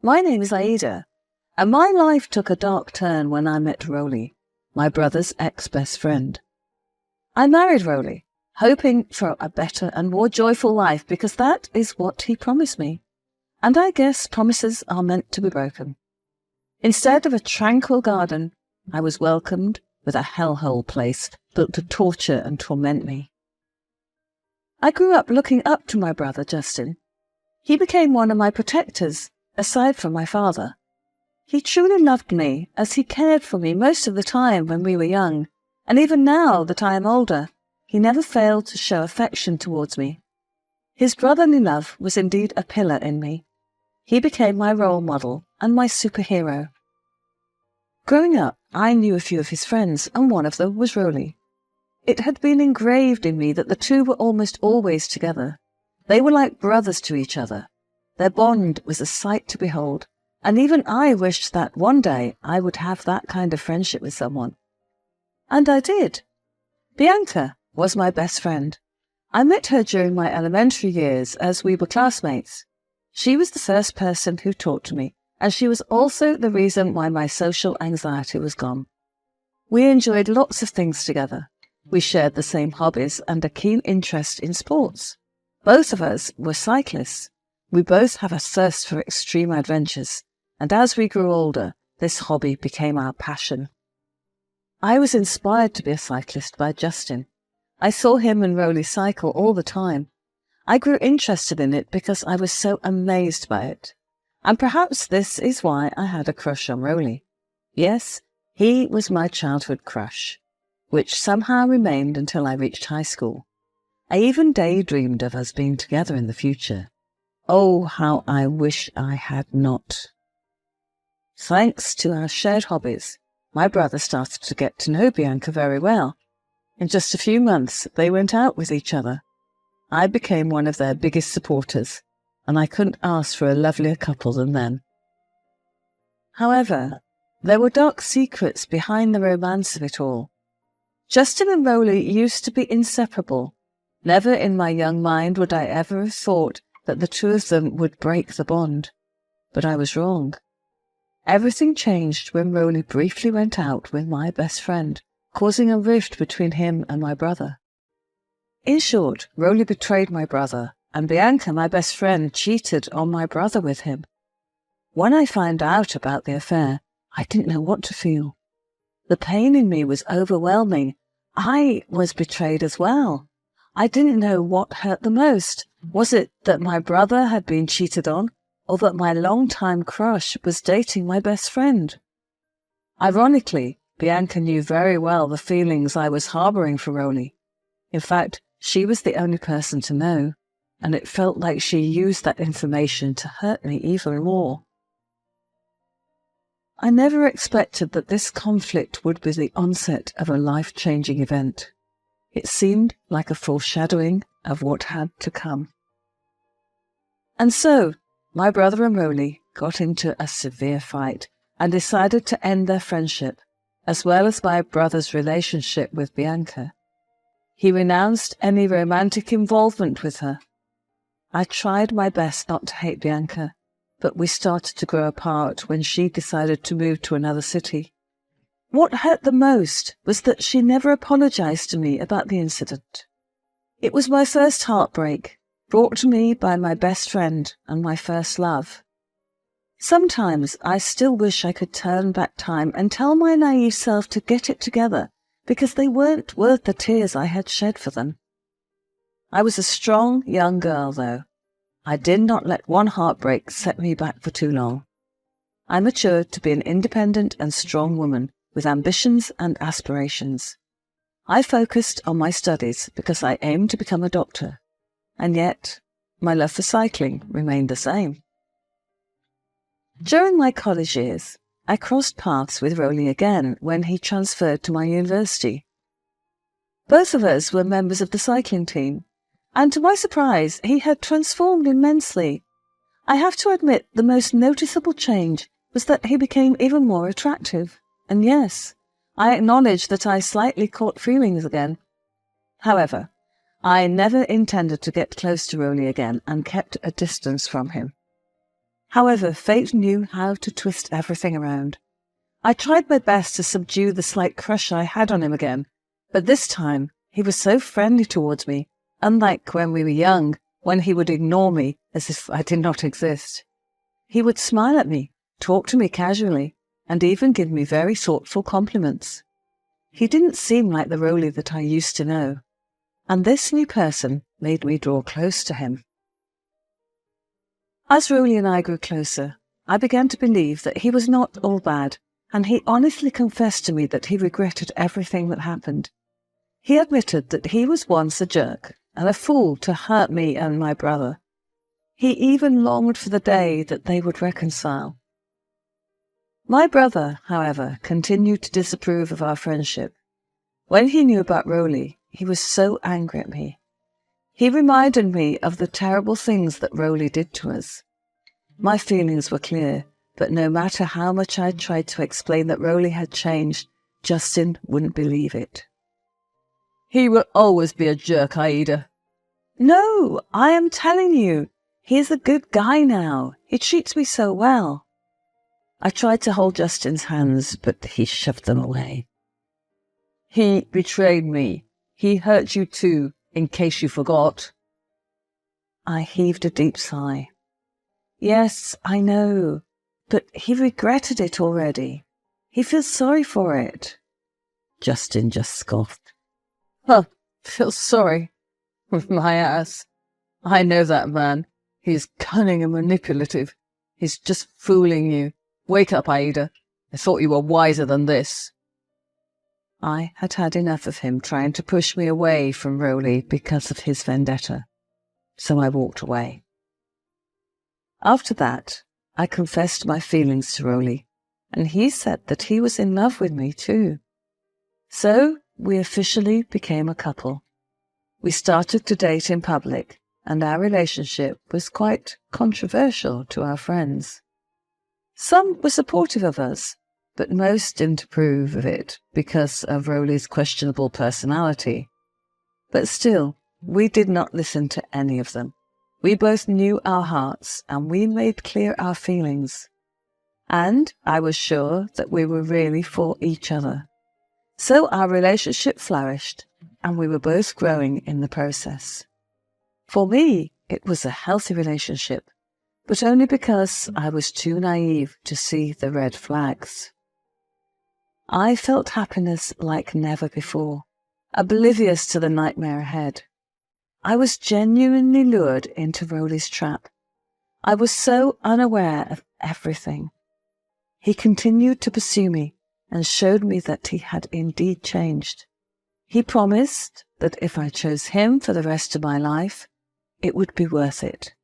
My name is Aida, and my life took a dark turn when I met Roly, my brother's ex-best friend. I married Roly, hoping for a better and more joyful life because that is what he promised me. And I guess promises are meant to be broken. Instead of a tranquil garden, I was welcomed with a hellhole place built to torture and torment me. I grew up looking up to my brother Justin. He became one of my protectors, aside from my father. He truly loved me as he cared for me most of the time when we were young, and even now that I am older, he never failed to show affection towards me. His brotherly love was indeed a pillar in me. He became my role model and my superhero. Growing up, I knew a few of his friends, and one of them was Roly. It had been engraved in me that the two were almost always together. They were like brothers to each other. Their bond was a sight to behold, and even I wished that one day I would have that kind of friendship with someone. And I did. Bianca was my best friend. I met her during my elementary years as we were classmates. She was the first person who talked to me, and she was also the reason why my social anxiety was gone. We enjoyed lots of things together. We shared the same hobbies and a keen interest in sports. Both of us were cyclists. We both have a thirst for extreme adventures, and as we grew older, this hobby became our passion. I was inspired to be a cyclist by Justin. I saw him and Roly cycle all the time. I grew interested in it because I was so amazed by it. And perhaps this is why I had a crush on Roly. Yes, he was my childhood crush, which somehow remained until I reached high school. I even daydreamed of us being together in the future. Oh, how I wish I had not. Thanks to our shared hobbies, my brother started to get to know Bianca very well. In just a few months, they went out with each other. I became one of their biggest supporters, and I couldn't ask for a lovelier couple than them. However, there were dark secrets behind the romance of it all. Justin and Roly used to be inseparable. Never in my young mind would I ever have thought that the two of them would break the bond. But I was wrong. Everything changed when Roly briefly went out with my best friend, causing a rift between him and my brother. In short, Roly betrayed my brother, and Bianca, my best friend, cheated on my brother with him. When I found out about the affair, I didn't know what to feel. The pain in me was overwhelming. I was betrayed as well. I didn't know what hurt the most. Was it that my brother had been cheated on, or that my long-time crush was dating my best friend? Ironically, Bianca knew very well the feelings I was harbouring for Roly. In fact, she was the only person to know, and it felt like she used that information to hurt me even more. I never expected that this conflict would be the onset of a life-changing event. It seemed like a foreshadowing of what had to come. And so, my brother and Roly got into a severe fight and decided to end their friendship, as well as my brother's relationship with Bianca. He renounced any romantic involvement with her. I tried my best not to hate Bianca, but we started to grow apart when she decided to move to another city. What hurt the most was that she never apologized to me about the incident. It was my first heartbreak, brought to me by my best friend and my first love. Sometimes I still wish I could turn back time and tell my naive self to get it together, because they weren't worth the tears I had shed for them. I was a strong young girl, though. I did not let one heartbreak set me back for too long. I matured to be an independent and strong woman with ambitions and aspirations. I focused on my studies because I aimed to become a doctor, and yet my love for cycling remained the same. During my college years, I crossed paths with Roly again when he transferred to my university. Both of us were members of the cycling team, and to my surprise, he had transformed immensely. I have to admit the most noticeable change was that he became even more attractive. And yes, I acknowledge that I slightly caught feelings again. However, I never intended to get close to Roly again and kept a distance from him. However, fate knew how to twist everything around. I tried my best to subdue the slight crush I had on him again, but this time he was so friendly towards me, unlike when we were young, when he would ignore me as if I did not exist. He would smile at me, talk to me casually, and even give me very thoughtful compliments. He didn't seem like the Roly that I used to know, and this new person made me draw close to him. As Roly and I grew closer, I began to believe that he was not all bad, and he honestly confessed to me that he regretted everything that happened. He admitted that he was once a jerk and a fool to hurt me and my brother. He even longed for the day that they would reconcile. My brother, however, continued to disapprove of our friendship. When he knew about Roly, he was so angry at me. He reminded me of the terrible things that Roly did to us. My feelings were clear, but no matter how much I tried to explain that Roly had changed, Justin wouldn't believe it. "He will always be a jerk, Aida." "No, I am telling you, he is a good guy now. He treats me so well." I tried to hold Justin's hands, but he shoved them away. "He betrayed me. He hurt you too, in case you forgot." I heaved a deep sigh. "Yes, I know, but he regretted it already. He feels sorry for it." Justin just scoffed. "Huh, feels sorry? With my ass. I know that man. He's cunning and manipulative. He's just fooling you. Wake up, Aida. I thought you were wiser than this." I had had enough of him trying to push me away from Roly because of his vendetta, so I walked away. After that, I confessed my feelings to Roly, and he said that he was in love with me too. So we officially became a couple. We started to date in public, and our relationship was quite controversial to our friends. Some were supportive of us, but most didn't approve of it because of Roly's questionable personality. But still, we did not listen to any of them. We both knew our hearts, and we made clear our feelings. And I was sure that we were really for each other. So our relationship flourished, and we were both growing in the process. For me, it was a healthy relationship, but only because I was too naive to see the red flags. I felt happiness like never before, oblivious to the nightmare ahead. I was genuinely lured into Roly's trap. I was so unaware of everything. He continued to pursue me and showed me that he had indeed changed. He promised that if I chose him for the rest of my life, it would be worth it.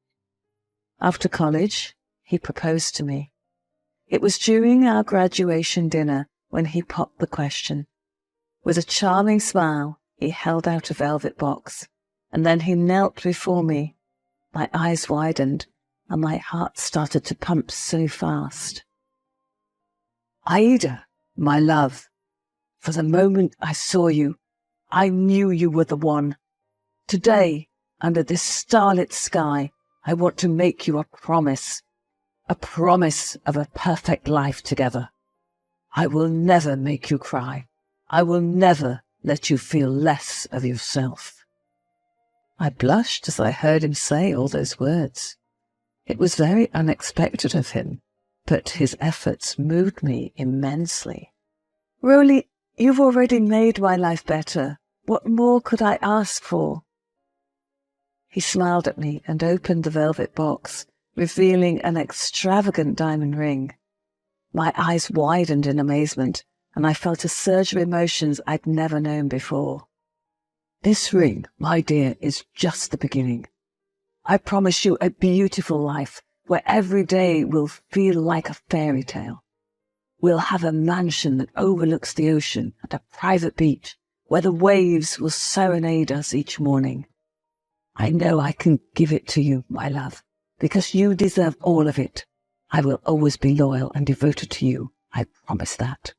After college, he proposed to me. It was during our graduation dinner when he popped the question. With a charming smile, he held out a velvet box, and then he knelt before me. My eyes widened, and my heart started to pump so fast. "Aida, my love, for the moment I saw you, I knew you were the one. Today, under this starlit sky, I want to make you a promise of a perfect life together. I will never make you cry. I will never let you feel less of yourself." I blushed as I heard him say all those words. It was very unexpected of him, but his efforts moved me immensely. "Roly, you've already made my life better. What more could I ask for?" He smiled at me and opened the velvet box, revealing an extravagant diamond ring. My eyes widened in amazement, and I felt a surge of emotions I'd never known before. "This ring, my dear, is just the beginning. I promise you a beautiful life where every day will feel like a fairy tale. We'll have a mansion that overlooks the ocean and a private beach where the waves will serenade us each morning. I know I can give it to you, my love, because you deserve all of it. I will always be loyal and devoted to you. I promise that."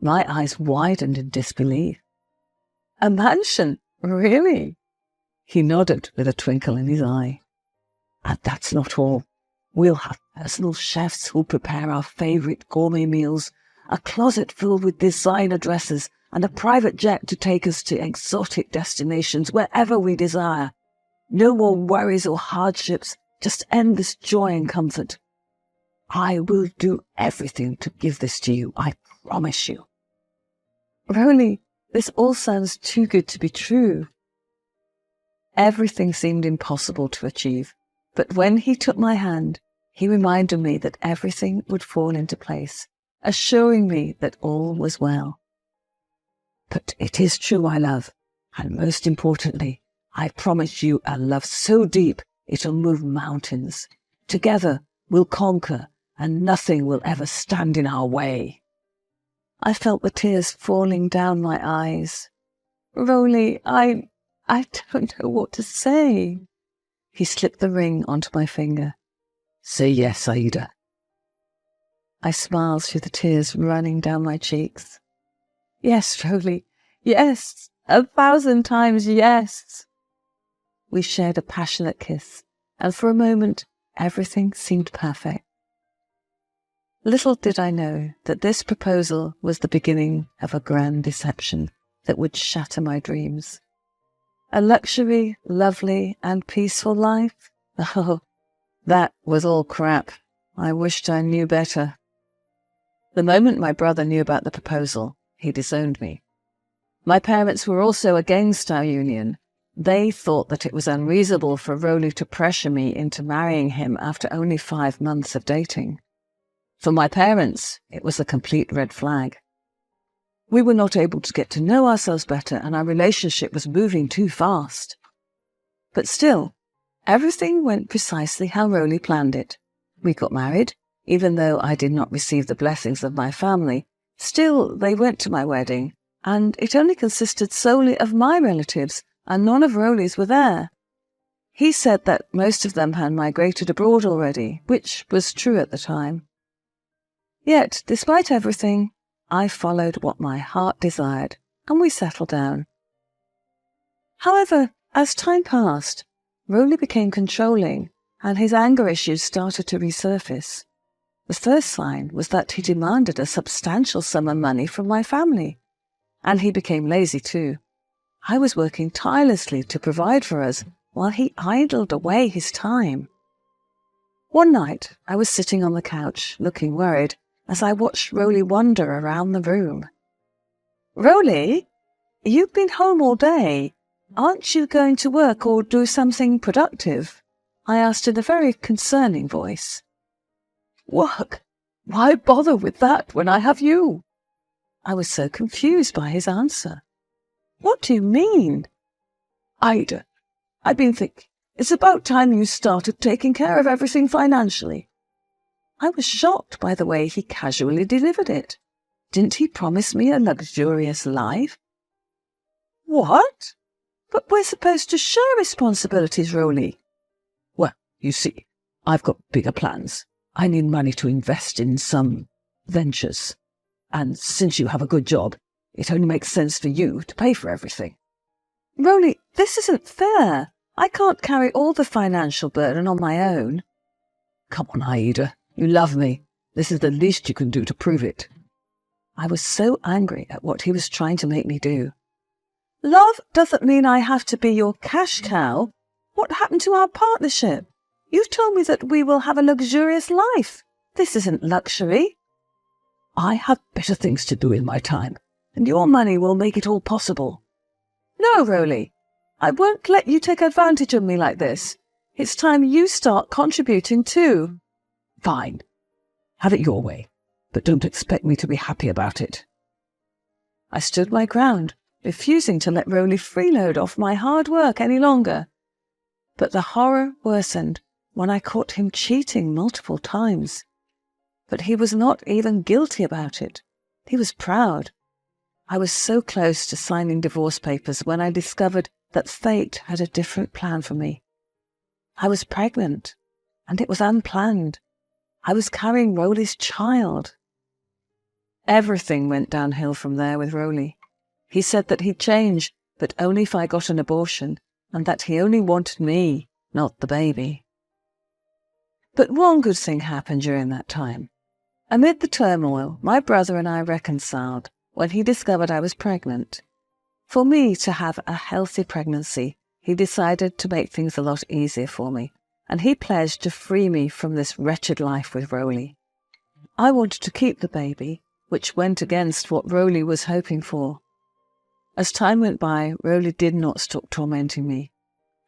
My eyes widened in disbelief. "A mansion? Really?" He nodded with a twinkle in his eye. "And that's not all. We'll have personal chefs who'll prepare our favourite gourmet meals, a closet filled with designer dresses, and a private jet to take us to exotic destinations wherever we desire. No more worries or hardships, just endless joy and comfort. I will do everything to give this to you, I promise you." Roly, this all sounds too good to be true. Everything seemed impossible to achieve, but when he took my hand, he reminded me that everything would fall into place, assuring me that all was well. "But it is true, my love, and most importantly, I promise you a love so deep it'll move mountains. Together we'll conquer, and nothing will ever stand in our way." I felt the tears falling down my eyes. "Roly, I don't know what to say." He slipped the ring onto my finger. "Say yes, Aida." I smiled through the tears running down my cheeks. "Yes, Roly, yes, 1,000 times yes." We shared a passionate kiss, and for a moment everything seemed perfect. Little did I know that this proposal was the beginning of a grand deception that would shatter my dreams. A luxury, lovely, and peaceful life? Oh, that was all crap. I wished I knew better. The moment my brother knew about the proposal, he disowned me. My parents were also against our union. They thought that it was unreasonable for Roly to pressure me into marrying him after only 5 months of dating. For my parents, it was a complete red flag. We were not able to get to know ourselves better, and our relationship was moving too fast. But still, everything went precisely how Roly planned it. We got married, even though I did not receive the blessings of my family. Still, they went to my wedding, and it only consisted solely of my relatives, and none of Roly's were there. He said that most of them had migrated abroad already, which was true at the time. Yet, despite everything, I followed what my heart desired, and we settled down. However, as time passed, Roly became controlling, and his anger issues started to resurface. The first sign was that he demanded a substantial sum of money from my family, and he became lazy too. I was working tirelessly to provide for us, while he idled away his time. One night, I was sitting on the couch, looking worried, as I watched Roly wander around the room. "Roly, you've been home all day. Aren't you going to work or do something productive?" I asked in a very concerning voice. "Work? Why bother with that when I have you?" I was so confused by his answer. "What do you mean?" "Aida, I've been thinking, it's about time you started taking care of everything financially." I was shocked by the way he casually delivered it. Didn't he promise me a luxurious life? "What? But we're supposed to share responsibilities, Roly." "Well, you see, I've got bigger plans. I need money to invest in some ventures. And since you have a good job, it only makes sense for you to pay for everything." "Roly, this isn't fair. I can't carry all the financial burden on my own." "Come on, Aida. You love me. This is the least you can do to prove it." I was so angry at what he was trying to make me do. "Love doesn't mean I have to be your cash cow. What happened to our partnership? You've told me that we will have a luxurious life. This isn't luxury." "I have better things to do in my time, and your money will make it all possible." "No, Roly. I won't let you take advantage of me like this. It's time you start contributing too." "Fine. Have it your way, but don't expect me to be happy about it." I stood my ground, refusing to let Roly freeload off my hard work any longer. But the horror worsened when I caught him cheating multiple times. But he was not even guilty about it. He was proud. I was so close to signing divorce papers when I discovered that fate had a different plan for me. I was pregnant, and it was unplanned. I was carrying Roly's child. Everything went downhill from there with Roly. He said that he'd change, but only if I got an abortion, and that he only wanted me, not the baby. But one good thing happened during that time. Amid the turmoil, my brother and I reconciled when he discovered I was pregnant. For me to have a healthy pregnancy, he decided to make things a lot easier for me, and he pledged to free me from this wretched life with Rowley. I wanted to keep the baby, which went against what Rowley was hoping for. As time went by, Rowley did not stop tormenting me.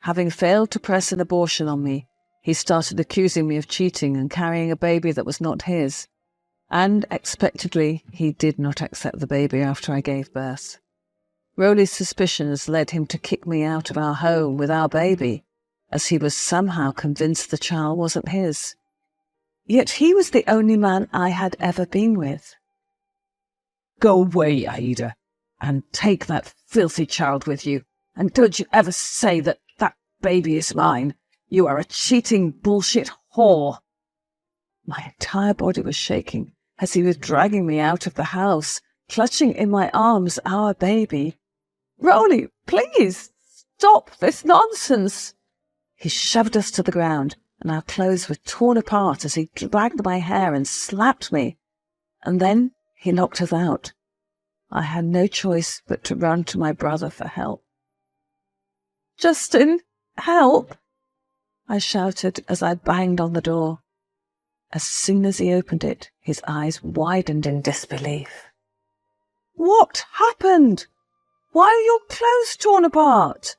Having failed to press an abortion on me, he started accusing me of cheating and carrying a baby that was not his. And, expectedly, he did not accept the baby after I gave birth. Rowley's suspicions led him to kick me out of our home with our baby, as he was somehow convinced the child wasn't his. Yet he was the only man I had ever been with. Go away, Aida, and take that filthy child with you. And don't you ever say that that baby is mine. You are a cheating bullshit whore. My entire body was shaking as he was dragging me out of the house, clutching in my arms our baby. Rowley, please, stop this nonsense. He shoved us to the ground, and our clothes were torn apart as he dragged my hair and slapped me. And then he knocked us out. I had no choice but to run to my brother for help. Justin, help! I shouted as I banged on the door. As soon as he opened it, his eyes widened in disbelief. What happened? Why are your clothes torn apart?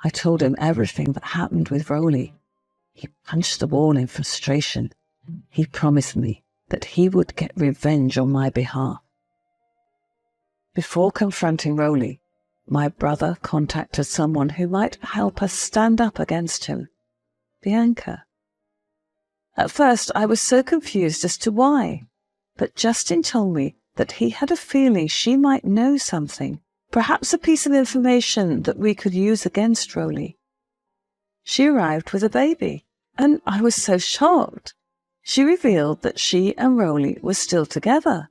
I told him everything that happened with Rowley. He punched the wall in frustration. He promised me that he would get revenge on my behalf. Before confronting Rowley, my brother contacted someone who might help us stand up against him. Bianca. At first I was so confused as to why, but Justin told me that he had a feeling she might know something, perhaps a piece of information that we could use against Rowley. She arrived with a baby, and I was so shocked. She revealed that she and Rowley were still together.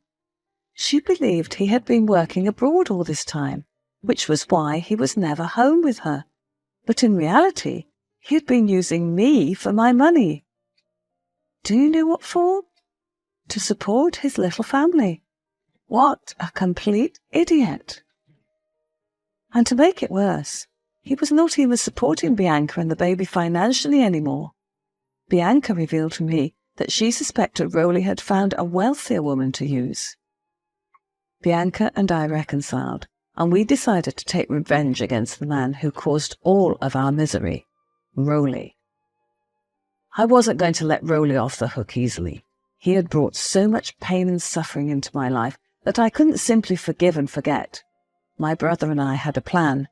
She believed he had been working abroad all this time, which was why he was never home with her. But in reality, he had been using me for my money. Do you know what for? To support his little family. What a complete idiot. And to make it worse, he was not even supporting Bianca and the baby financially anymore. Bianca revealed to me that she suspected Rowley had found a wealthier woman to use. Bianca and I reconciled, and we decided to take revenge against the man who caused all of our misery, Rowley. I wasn't going to let Rowley off the hook easily. He had brought so much pain and suffering into my life that I couldn't simply forgive and forget. My brother and I had a plan,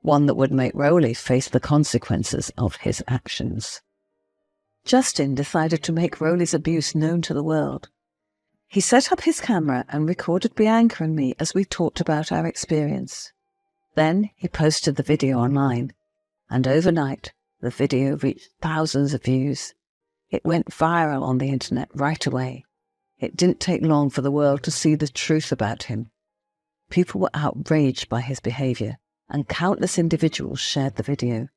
one that would make Rowley face the consequences of his actions. Justin decided to make Rowley's abuse known to the world. He set up his camera and recorded Bianca and me as we talked about our experience. Then he posted the video online, and overnight the video reached thousands of views. It went viral on the internet right away. It didn't take long for the world to see the truth about him. People were outraged by his behaviour, and countless individuals shared the video.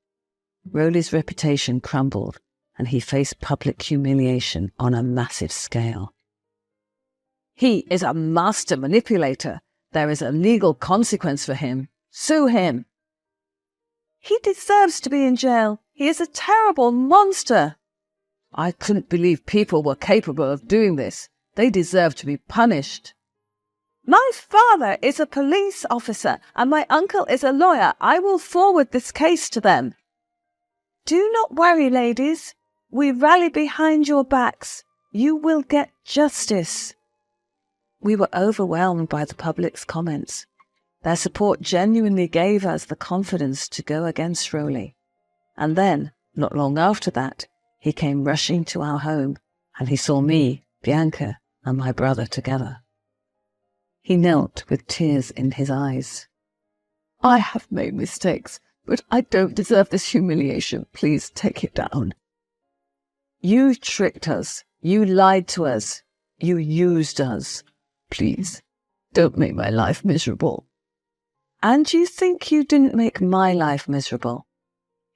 Rowley's reputation crumbled, and he faced public humiliation on a massive scale. He is a master manipulator. There is a legal consequence for him. Sue him. He deserves to be in jail. He is a terrible monster. I couldn't believe people were capable of doing this. They deserve to be punished. My father is a police officer and my uncle is a lawyer. I will forward this case to them. Do not worry, ladies. We rally behind your backs. You will get justice. We were overwhelmed by the public's comments. Their support genuinely gave us the confidence to go against Rowley. And then, not long after that, he came rushing to our home, and he saw me, Bianca, and my brother together. He knelt with tears in his eyes. I have made mistakes, but I don't deserve this humiliation. Please take it down. You tricked us. You lied to us. You used us. Please, don't make my life miserable. And you think you didn't make my life miserable?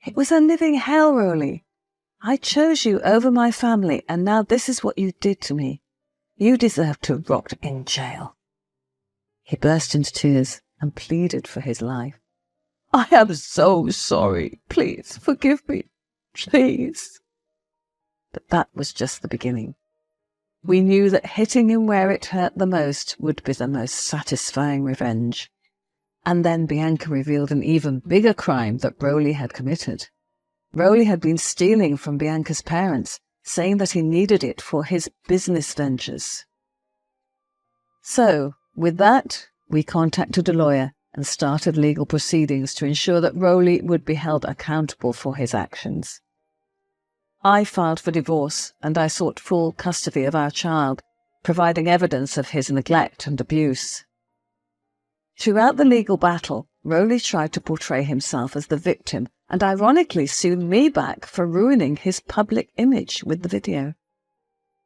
It was a living hell, Rowley. I chose you over my family, and now this is what you did to me. You deserve to rot in jail." He burst into tears and pleaded for his life. "I am so sorry. Please forgive me. Please." But that was just the beginning. We knew that hitting him where it hurt the most would be the most satisfying revenge. And then Bianca revealed an even bigger crime that Rowley had committed. Rowley had been stealing from Bianca's parents, saying that he needed it for his business ventures. So, with that, we contacted a lawyer and started legal proceedings to ensure that Rowley would be held accountable for his actions. I filed for divorce, and I sought full custody of our child, providing evidence of his neglect and abuse. Throughout the legal battle, Rowley tried to portray himself as the victim and ironically sued me back for ruining his public image with the video.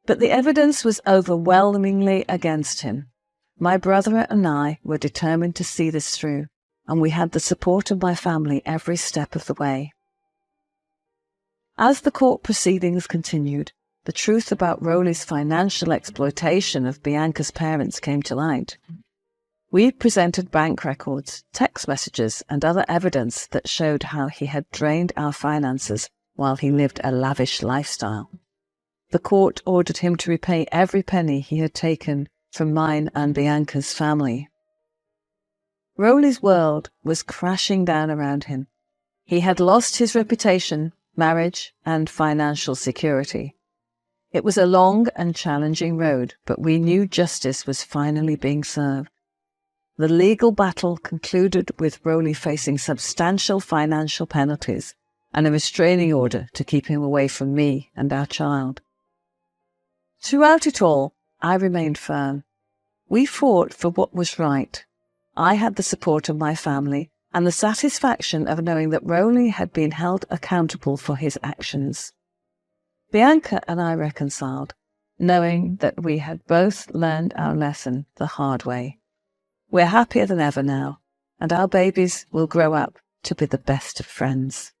But the evidence was overwhelmingly against him. My brother and I were determined to see this through, and we had the support of my family every step of the way. As the court proceedings continued, the truth about Rowley's financial exploitation of Bianca's parents came to light. We presented bank records, text messages, and other evidence that showed how he had drained our finances while he lived a lavish lifestyle. The court ordered him to repay every penny he had taken from mine and Bianca's family. Rowley's world was crashing down around him. He had lost his reputation, marriage, and financial security. It was a long and challenging road, but we knew justice was finally being served. The legal battle concluded with Rowley facing substantial financial penalties and a restraining order to keep him away from me and our child. Throughout it all, I remained firm. We fought for what was right. I had the support of my family and the satisfaction of knowing that Rowley had been held accountable for his actions. Bianca and I reconciled, knowing that we had both learned our lesson the hard way. We're happier than ever now, and our babies will grow up to be the best of friends.